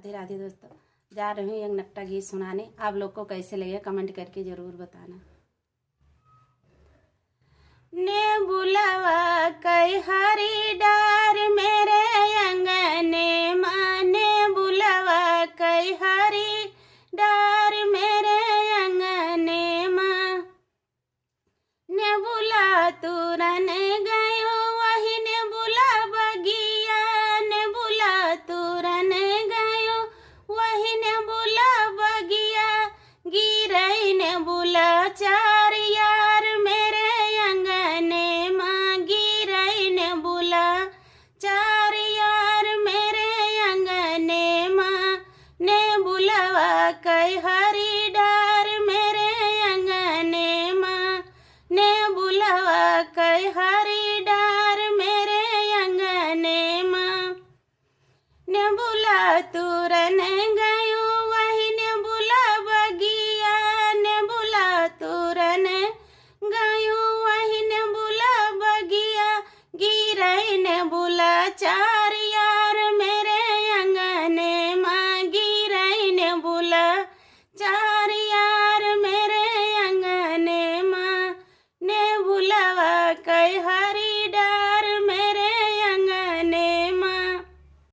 राधे राधे दोस्तों। जा रही हूँ एक नकटा गीत सुनाने, आप लोग को कैसे लगे कमेंट करके ज़रूर बताना। ने बुलावा कई हरी डार मेरे अंगने माँ, ने बुलावा कई हरी डार मेरे अंगने माँ, ने बुला तुरन गयो वही ने बुला बगिया, ने बुला तुरन गयो वही ने बुला बगिया, गिरई ने बुला चार यार मेरे अंगने माँ, गिरई ने बुला चार यार मेरे अंगने माँ, ने बुलावा कई हरी डार मेरे अंगने माँ, ने बुलावा कई हरी डार मेरे अंगने माँ, ने बुला तुरन